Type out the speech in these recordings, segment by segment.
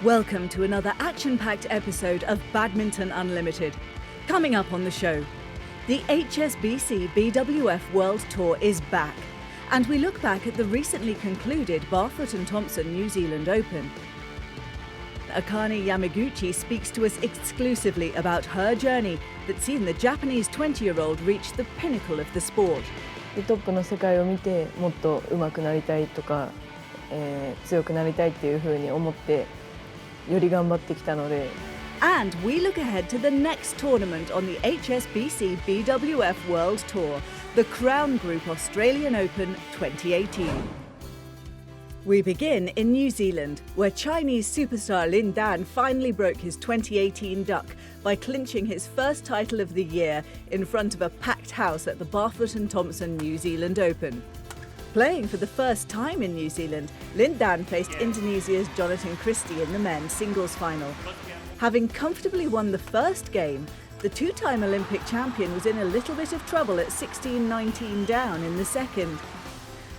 Welcome to another action-packed episode of Badminton Unlimited. Coming up on the show, the HSBC BWF World Tour is back, and we look back at the recently concluded Bafoot and Thompson New Zealand Open. Akane Yamaguchi speaks to us exclusively about her journey that's seen the Japanese 20-year-old reach the pinnacle of the sport. トップの世界を見てもっと上手くなりたいとか、強くなりたいっていう風に思ってより頑張ってきたので。 And we look ahead to the next tournament on the HSBC BWF World Tour, the Crown Group Australian Open 2018. We begin in New Zealand, where Chinese superstar Lin Dan finally broke his 2018 duck by clinching his first title of the year in front of a packed house at the Bafoot and Thompson New Zealand Open. Playing for the first time in New Zealand, Lin Dan faced Indonesia's Jonathan Christie in the men's singles final. Having comfortably won the first game, the two-time Olympic champion was in a little bit of trouble at 16-19 down in the second.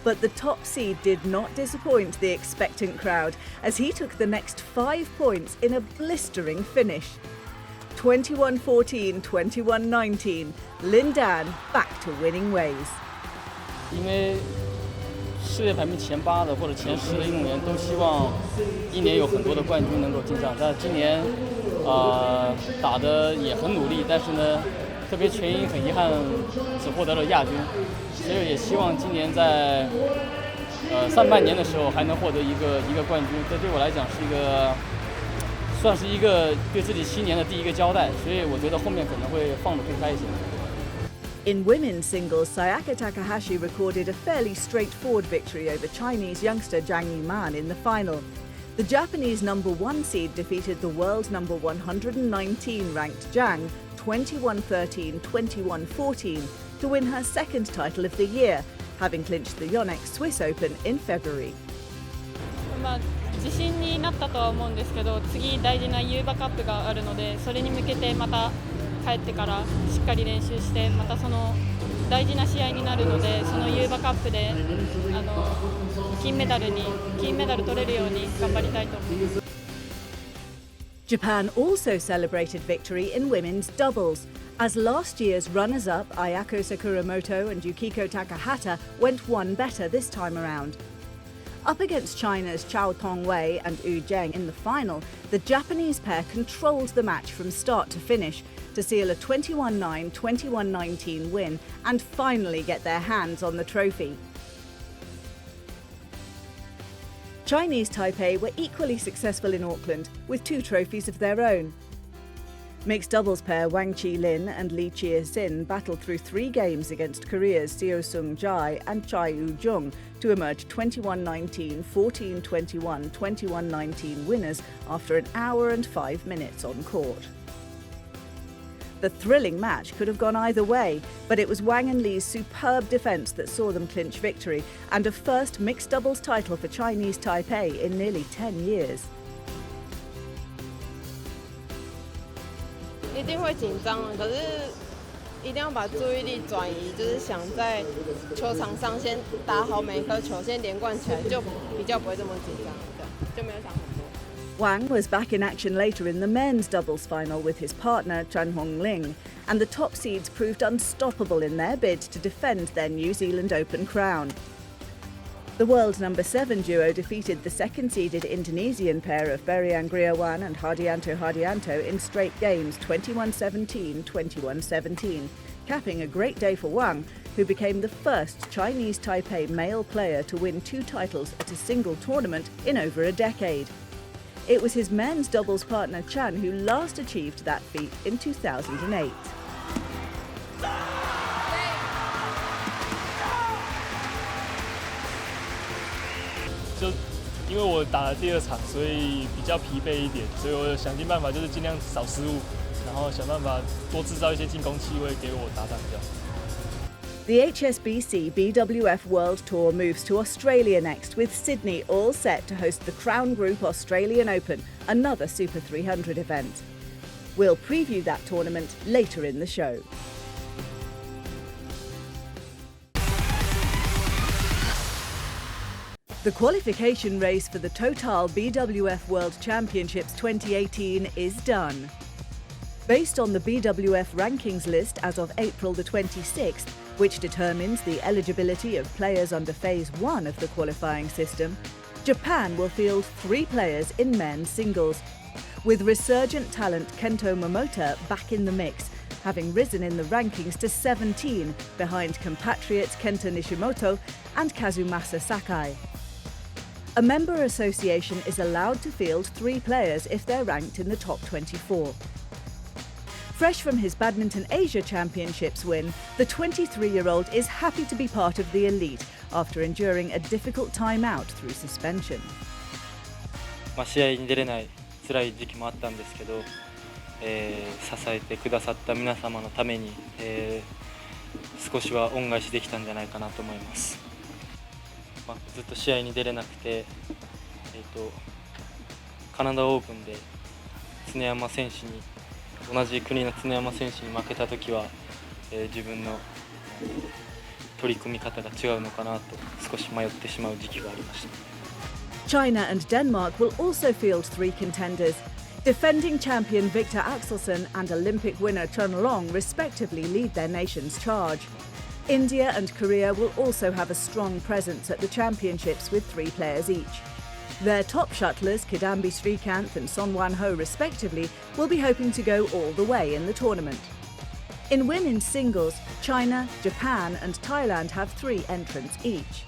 But the top seed did not disappoint the expectant crowd as he took the next 5 points in a blistering finish. 21-14, 21-19, Lin Dan back to winning ways. 因为世界排名前8的或者前10的运动员都希望一年有很多的冠军能够进账，但今年打得也很努力，但是呢，特别全英很遗憾只获得了亚军，所以也希望今年在上半年的时候还能获得一个冠军，这对我来讲是一个算是一个对自己新年的第一个交代，所以我觉得后面可能会放得更开一些。 In women's singles, Sayaka Takahashi recorded a fairly straightforward victory over Chinese youngster Zhang Yiman in the final. The Japanese #1 seed defeated the world number 119 ranked Zhang 21-13, 21-14 to win her second title of the year, having clinched the Yonex Swiss Open in February. 自信になったとは思うんですけど、次大事なユーバカップがあるので、それに向けてまた帰ってからしっかり練習して、またその大事な試合になるので、そのユーバカップで金メダル取れるように頑張りたいと思います。 Japan also celebrated victory in women's doubles, as last year's runners-up Ayako Sakuramoto and Yukiko Takahata went one better this time around. Up against China's Chao Tongwei and Yu Zheng in the final, the Japanese pair controlled the match from start to finish to seal a 21-9, 21-19 win and finally get their hands on the trophy. Chinese Taipei were equally successful in Auckland with 2 trophies of their own. Mixed doubles pair Wang Qilin and Lee Chia-sin battled through 3 games against Korea's Seo Sung-jae and Chai Woo-jung to emerge 21-19, 14-21, 21-19 winners after an hour and 5 minutes on court. The thrilling match could have gone either way, but it was Wang and Lee's superb defence that saw them clinch victory and a first mixed doubles title for Chinese Taipei in nearly 10 years. 一定会紧张，可是一定要把注意力转移，就是想在球场上先打好每一颗球，先连贯起来，就比较不会这么紧张，就没有想很多。 Wang was back in action later in the men's doubles final with his partner Chan Hong-ling, and the top seeds proved unstoppable in their bid to defend their New Zealand Open crown. The world #7 duo defeated the second-seeded Indonesian pair of Berian Griawan and Hardianto in straight games 21-17, 21-17, capping a great day for Wang, who became the first Chinese Taipei male player to win 2 titles at a single tournament in over a decade. It was his men's doubles partner Chan who last achieved that feat in 2008. 就因为我打了第2场，所以比较疲惫一点，所以我想尽办法就是尽量少失误，然后想办法多制造一些进攻机会给我搭档这样。 The HSBC BWF World Tour moves to Australia next, with Sydney all set to host the Crown Group Australian Open, another Super 300 event. We'll preview that tournament later in the show. The qualification race for the Total BWF World Championships 2018 is done. Based on the BWF rankings list as of April the 26th, which determines the eligibility of players under Phase 1 of the qualifying system, Japan will field 3 players in men's singles, with resurgent talent Kento Momota back in the mix, having risen in the rankings to 17 behind compatriots Kenta Nishimoto and Kazumasa Sakai. A member association is allowed to field 3 players if they're ranked in the top 24. Fresh from his Badminton Asia Championships win, the 23-year-old is happy to be part of the elite after enduring a difficult time out through suspension. 試合に出れない辛い時期もあったんですけど、支えてくださった皆様のために、少しは恩返しできたんじゃないかなと思います。ずっと試合に出れなくて、カナダオープンで常山選手に同じ国の常山選手に負けたときは、自分の取り組み方が違うのかなと少し迷ってしまう時期がありました。China and Denmark will also field 3 contenders. Defending champion Victor Axelsen and Olympic winner Chen Long respectively lead their nation's charge. India and Korea will also have a strong presence at the championships with 3 players each. Their top shuttlers, Kidambi Srikanth and Son Wan-ho respectively, will be hoping to go all the way in the tournament. In women's singles, China, Japan and Thailand have 3 entrants each.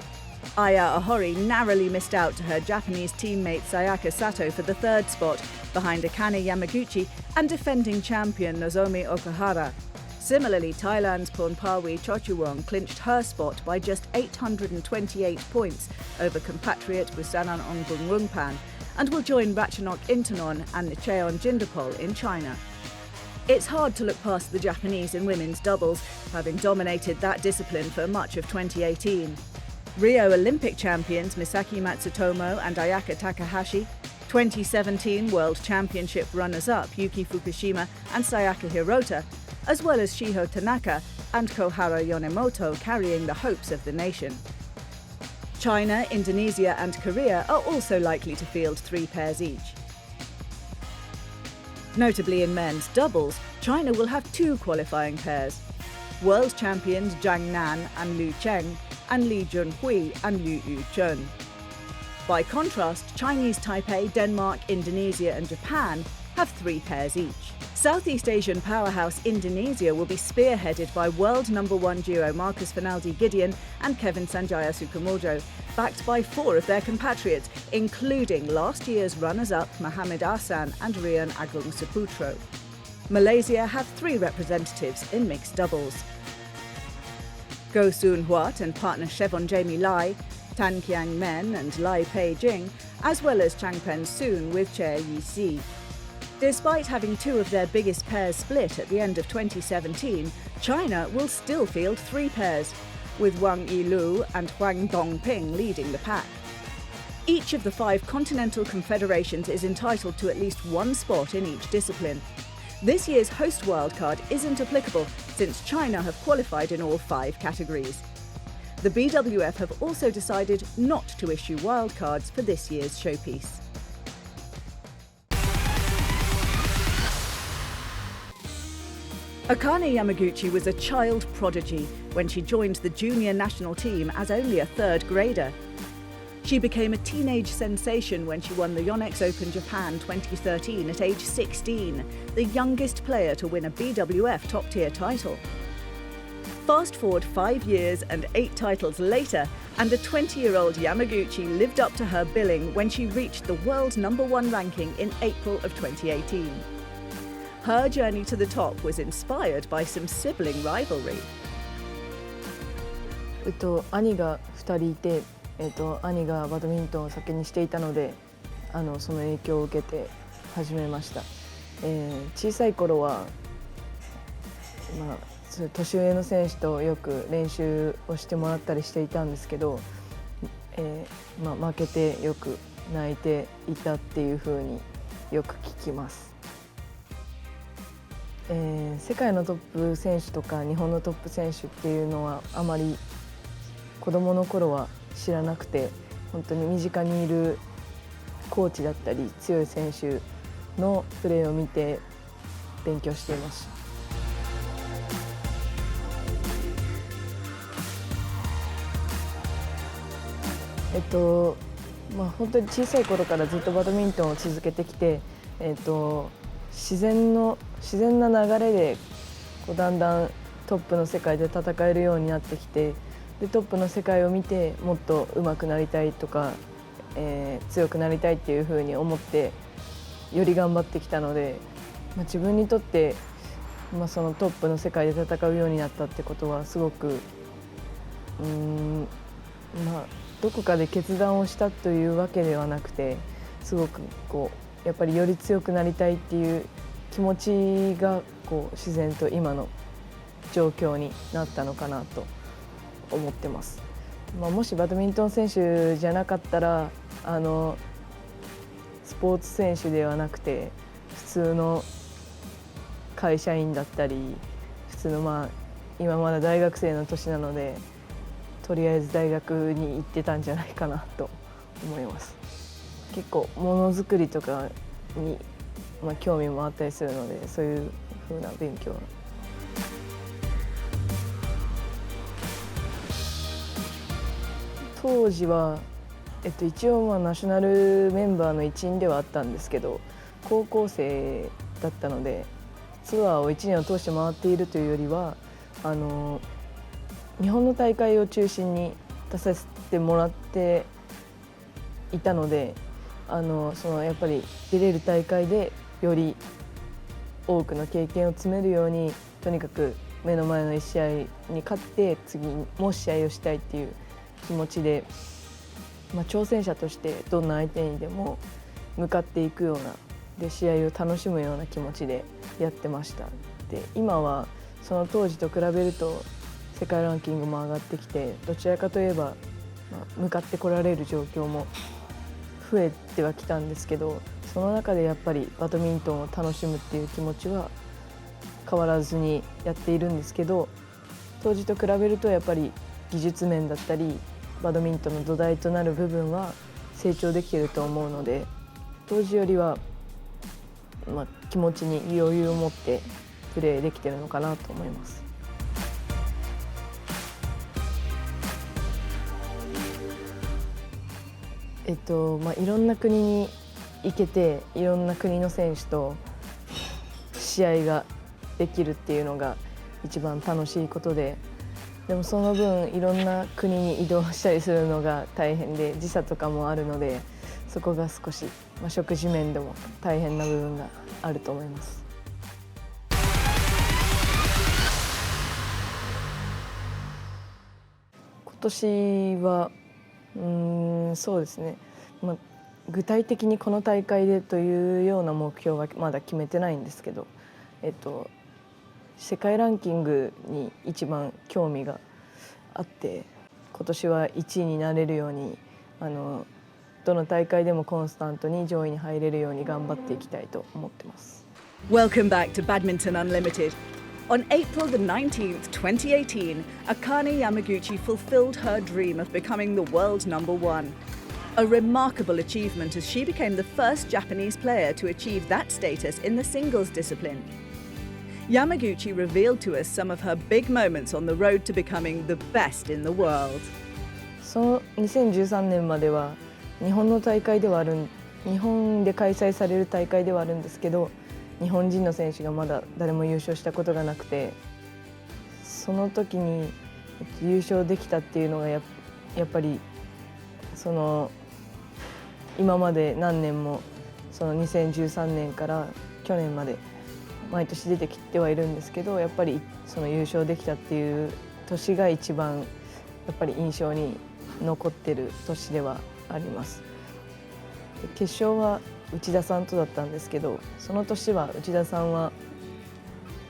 Aya Ohori narrowly missed out to her Japanese teammate Sayaka Sato for the 3rd spot, behind Akane Yamaguchi and defending champion Nozomi Okuhara. Similarly, Thailand's Pornpawi Chochuwong clinched her spot by just 828 points over compatriot Busanan Ongbungwungpan and will join Ratchanok Intanon and Cheon Jindapol in China. It's hard to look past the Japanese in women's doubles, having dominated that discipline for much of 2018. Rio Olympic champions Misaki Matsutomo and Ayaka Takahashi, 2017 World Championship runners-up Yuki Fukushima and Sayaka Hirota, as well as Shiho Tanaka and Kohara Yonemoto carrying the hopes of the nation. China, Indonesia and Korea are also likely to field 3 pairs each. Notably in men's doubles, China will have 2 qualifying pairs. World champions Zhang Nan and Liu Cheng and Li Junhui and Liu Yuchun. By contrast, Chinese Taipei, Denmark, Indonesia and Japan have 3 pairs each. Southeast Asian powerhouse Indonesia will be spearheaded by world number 1 duo Marcus Fernaldi Gideon and Kevin Sanjaya Sukamuljo, backed by 4 of their compatriots, including last year's runners-up Mohamed Ahsan and Rian Agung Saputro. Malaysia have 3 representatives in mixed doubles. Go Soon Huat and partner Chevon Jamie Lai, Tan Kiang Men and Lai Pei Jing, as well as Changpen Soon with Che Yi-si. Despite having 2 of their biggest pairs split at the end of 2017, China will still field 3 pairs, with Wang Yilu and Huang Dongping leading the pack. Each of the 5 continental confederations is entitled to at least 1 spot in each discipline. This year's host wildcard isn't applicable since China have qualified in all 5 categories. The BWF have also decided not to issue wildcards for this year's showpiece. Akane Yamaguchi was a child prodigy when she joined the junior national team as only a 3rd grader. She became a teenage sensation when she won the Yonex Open Japan 2013 at age 16, the youngest player to win a BWF top-tier title. Fast forward 5 years and 8 titles later, and the 20-year-old Yamaguchi lived up to her billing when she reached the world number 1 ranking in April of 2018. Her journey to the top was inspired by some sibling rivalry. 兄が2人いて、兄がバドミントンを先にしていたので、その影響を受けて始めました。小さい頃は、年上の選手とよく練習をしてもらったりしていたんですけど、負けてよく泣いていたっていう風によく聞きます。世界のトップ選手とか日本のトップ選手っていうのはあまり子どもの頃は知らなくて、本当に身近にいるコーチだったり強い選手のプレーを見て勉強しています。本当に小さい頃からずっとバドミントンを続けてきて、自然な流れでだんだんトップの世界で戦えるようになってきて、でトップの世界を見てもっと上手くなりたいとか、強くなりたいっていうふうに思ってより頑張ってきたので、自分にとって、そのトップの世界で戦うようになったってことはすごくどこかで決断をしたというわけではなくて、すごくやっぱりより強くなりたいっていう気持ちが自然と今の状況になったのかなと思ってます。もしバドミントン選手じゃなかったらスポーツ選手ではなくて普通の会社員だったり、普通の今まだ大学生の年なので、とりあえず大学に行ってたんじゃないかなと思います。結構ものづくりとかに、興味もあったりするので、そういう風な勉強。当時は、一応ナショナルメンバーの一員ではあったんですけど、高校生だったのでツアーを1年を通して回っているというよりは日本の大会を中心に出させてもらっていたので、やっぱり出れる大会でより多くの経験を積めるように、とにかく目の前の1試合に勝って次も試合をしたいっていう気持ちで、挑戦者としてどんな相手にでも向かっていくような、で試合を楽しむような気持ちでやってました。で今はその当時と比べると世界ランキングも上がってきて、どちらかといえば、向かってこられる状況も増えてはきたんですけど、その中でやっぱりバドミントンを楽しむっていう気持ちは変わらずにやっているんですけど、当時と比べるとやっぱり技術面だったりバドミントンの土台となる部分は成長できていると思うので、当時よりは、気持ちに余裕を持ってプレーできているのかなと思います。いろんな国に行けて、いろんな国の選手と試合ができるっていうのが一番楽しいことで、でもその分いろんな国に移動したりするのが大変で、時差とかもあるので、そこが少し、食事面でも大変な部分があると思います。今年はそうですね、具体的にこの大会でというような目標はまだ決めてないんですけど、世界ランキングに一番興味があって、今年は1位になれるようにどの大会でもコンスタントに上位に入れるように頑張っていきたいと思ってます。 Welcome back to Badminton Unlimited. On April the 19th, 2018, Akane Yamaguchi fulfilled her dream of becoming the world's #1. A remarkable achievement as she became the first Japanese player to achieve that status in the singles discipline. Yamaguchi revealed to us some of her big moments on the road to becoming the best in the world. その2013年までは日本で開催される大会ではあるんですけど、日本人の選手がまだ誰も優勝したことがなくて、その時に優勝できたっていうのがやっぱり今まで何年もその2013年から去年まで毎年出てきてはいるんですけど、やっぱりその優勝できたっていう年が一番やっぱり印象に残ってる年ではあります。決勝は内田さんとだったんですけど、その年は内田さんは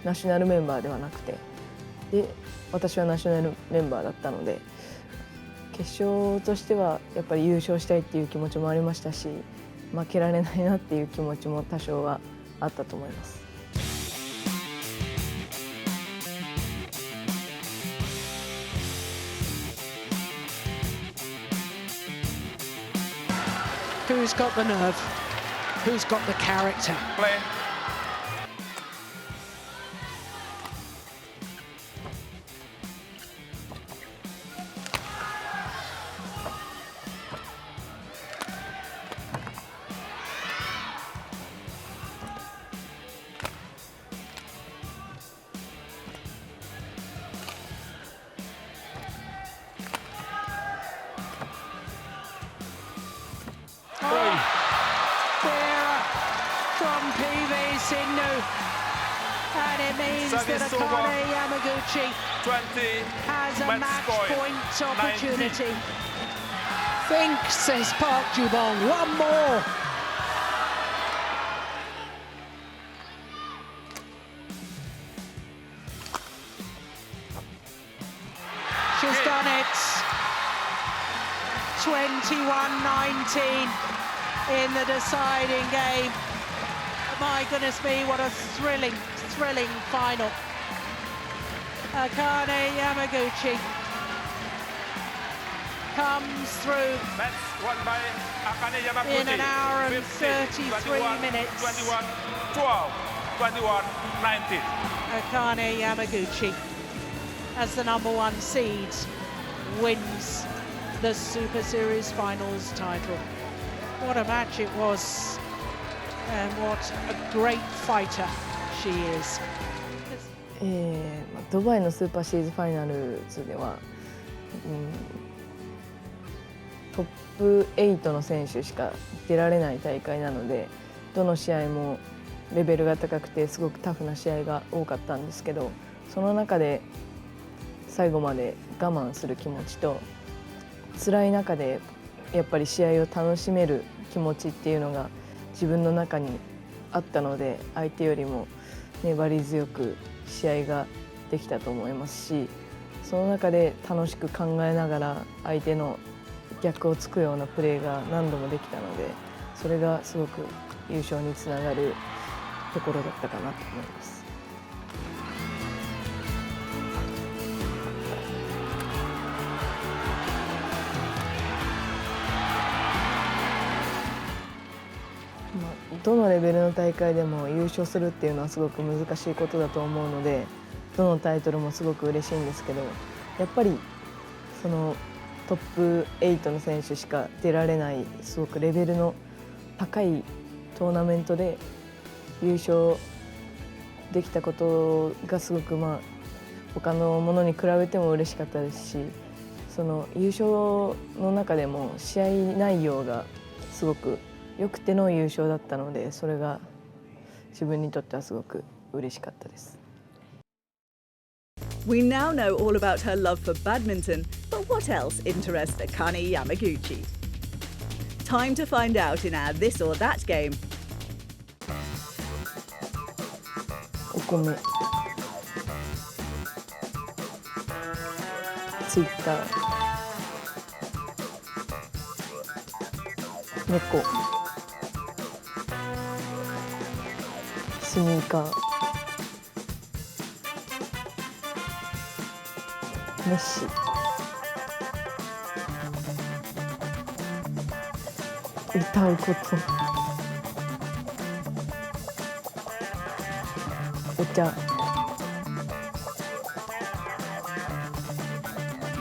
ナショナルメンバーではなくて、で私はナショナルメンバーだったので、決勝としてはやっぱり優勝したいっていう気持ちもありましたし、負けられないなっていう気持ちも多少はあったと思います。Who's got the nerve? Who's got the character? Play. From PV Sindhu, and it means that Akane Yamaguchi has a match point opportunity. Think, says Park Jubong, one more. She's done it. 21-19 in the deciding game. My goodness me, what a thrilling final. Akane Yamaguchi comes through Won by Akane Yamaguchi in an hour and 33 minutes. 21-12, 21-19. Akane Yamaguchi, as the #1 seed, wins the Super Series Finals title. What a match it was. And what a great fighter she is. ドバイのスーパーシリーズファイナルズでは、トップ8の選手しか出られない大会なので、どの試合もレベルが高くてすごくタフな試合が多かったんですけど、その中で最後まで我慢する気持ちと、辛い中でやっぱり試合を楽しめる気持ちっていうのが自分の中にあったので、相手よりも粘り強く試合ができたと思いますし、その中で楽しく考えながら相手の逆をつくようなプレーが何度もできたので、それがすごく優勝につながるところだったかなと思います。どのレベルの大会でも優勝するっていうのはすごく難しいことだと思うので、どのタイトルもすごく嬉しいんですけど、やっぱりそのトップ8の選手しか出られないすごくレベルの高いトーナメントで優勝できたことがすごく他のものに比べても嬉しかったですし、その優勝の中でも試合内容がすごく良くての優勝だったので、それが自分にとってはすごく嬉しかったです。We now know all about her love for badminton, but what else interests Akane Yamaguchi? Time to find out in our This or That game. お米、ツイッター、猫、スニーカー、飯、歌うこと、お茶、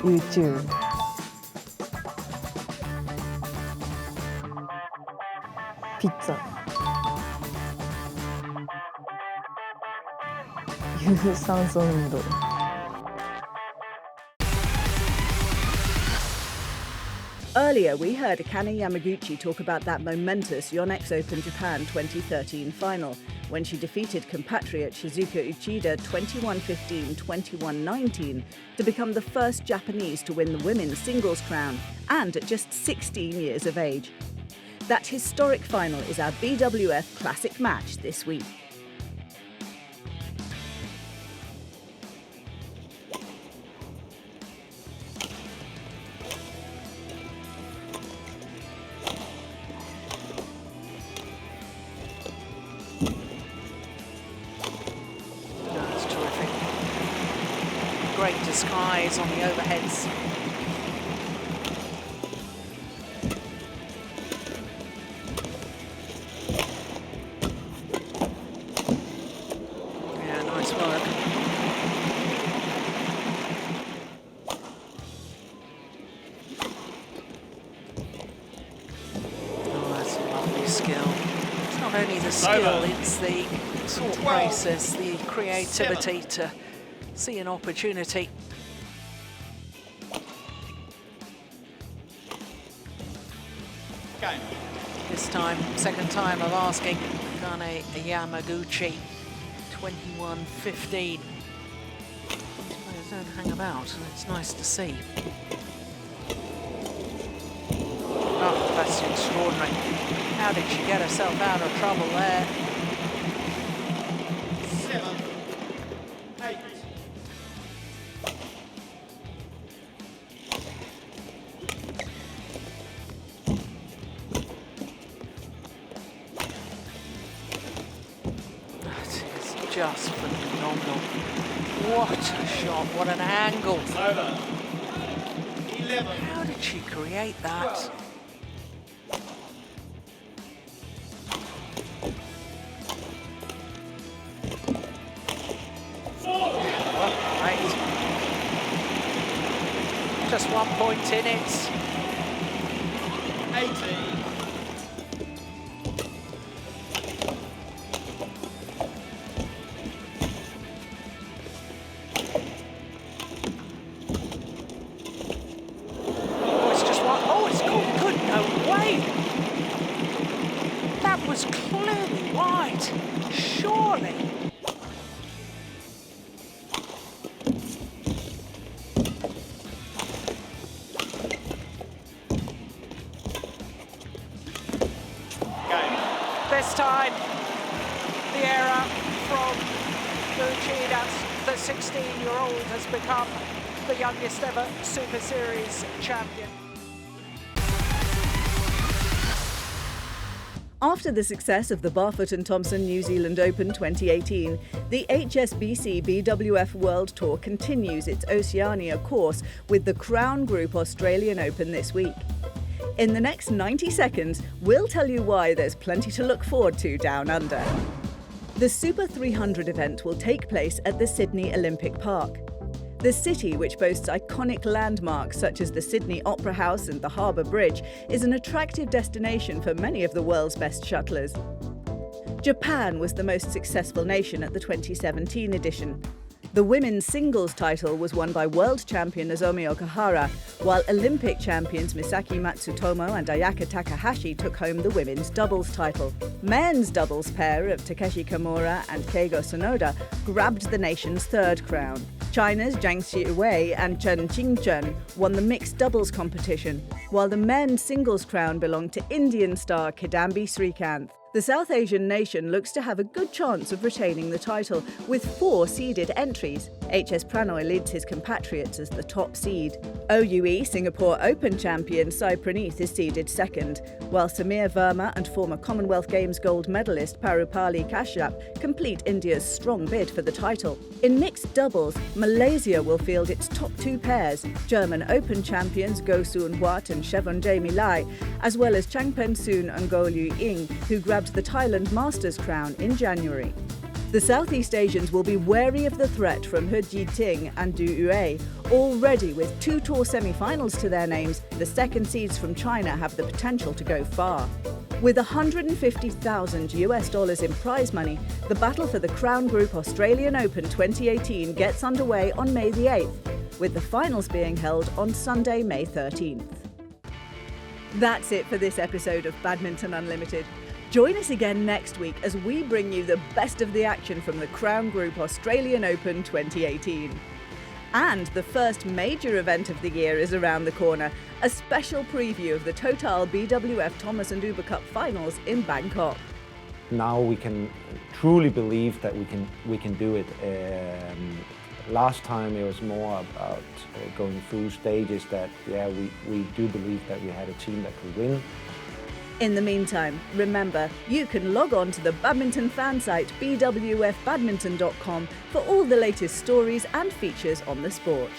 YouTube、ピッツァ、有酸素運動。Earlier, we heard Akane Yamaguchi talk about that momentous Yonex Open Japan 2013 final, when she defeated compatriot Shizuka Uchida 21-15, 21-19 to become the first Japanese to win the women's singles crown, and at just 16 years of age. That historic final is our BWF Classic match this week. Great disguise on the overheads. the skill, it's the thought process, the creativity to see an opportunity. This time, second time of asking Akane Yamaguchi, 21-15. Players don't hang about, and it's nice to see. Oh, that's extraordinary. How did she get herself out of trouble there? 7, 8. That is just phenomenal. What a shot, what an angle. Over. 11. How did she create that? Right. Just 1 point in it. 18. Oh, it's just one. Oh, it's good. No way. That was clearly wide. Surely. This time, the error from Gucci, that's the 16-year-old, has become the youngest ever Super Series champion. After the success of the Bafoot and Thompson New Zealand Open 2018, the HSBC BWF World Tour continues its Oceania course with the Crown Group Australian Open this week. In the next 90 seconds, we'll tell you why there's plenty to look forward to down under. The Super 300 event will take place at the Sydney Olympic Park. The city, which boasts iconic landmarks such as the Sydney Opera House and the Harbour Bridge, is an attractive destination for many of the world's best shuttlers. Japan was the most successful nation at the 2017 edition. The women's singles title was won by world champion Nozomi Okahara, while Olympic champions Misaki Matsutomo and Ayaka Takahashi took home the women's doubles title. Men's doubles pair of Takeshi Kimura and Keigo Sonoda grabbed the nation's third crown. China's Zhang Xiwei and Chen Qingchen won the mixed doubles competition, while the men's singles crown belonged to Indian star Kidambi Srikanth. The South Asian nation looks to have a good chance of retaining the title, with 4 seeded entries. HS Pranoy leads his compatriots as the top seed. OUE Singapore Open champion Sai Praneeth is seeded second, while Samir Verma and former Commonwealth Games gold medalist Parupali Kashyap complete India's strong bid for the title. In mixed doubles, Malaysia will field its top 2 pairs, German Open champions Goh Soon Huat and Chevron-J Milai, as well as Changpen Soon and Goh Liu Ying, who grabbed the Thailand Masters crown in January. The Southeast Asians will be wary of the threat from He Ji-ting and Du Yue. Already with 2 tour semi-finals to their names, the second seeds from China have the potential to go far. With $150,000 in prize money, the battle for the Crown Group Australian Open 2018 gets underway on May the 8th, with the finals being held on Sunday, May 13th. That's it for this episode of Badminton Unlimited. Join us again next week as we bring you the best of the action from the Crown Group Australian Open 2018. And the first major event of the year is around the corner, a special preview of the Total BWF Thomas and Uber Cup finals in Bangkok. Now we can truly believe that we can do it. Last time it was more about going through stages that, we do believe that we had a team that could win. In the meantime, remember, you can log on to the badminton fan site bwfbadminton.com for all the latest stories and features on the sport.